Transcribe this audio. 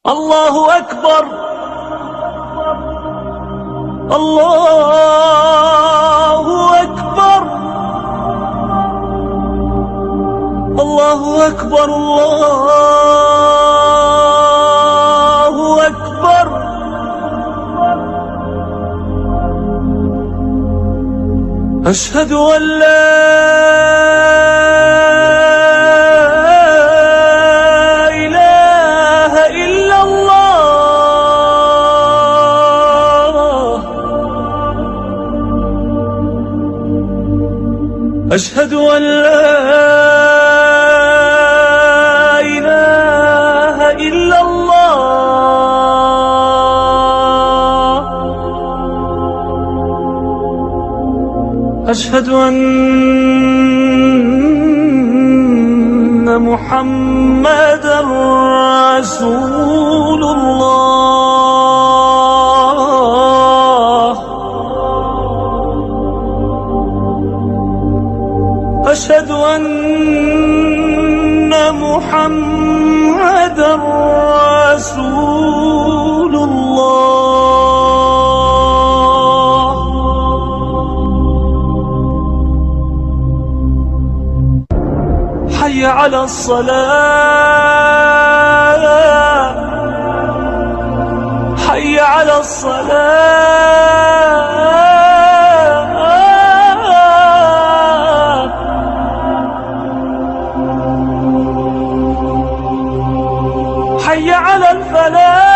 الله أكبر. الله أكبر. الله أكبر. الله أكبر. أشهد أن لا إله إلا الله. أشهد أن لا إله إلا الله. أشهد أن محمدًا رسول الله. أشهد أن محمدًا رسول الله. حي على الصلاة. حي على الصلاة. حي على الفلاح.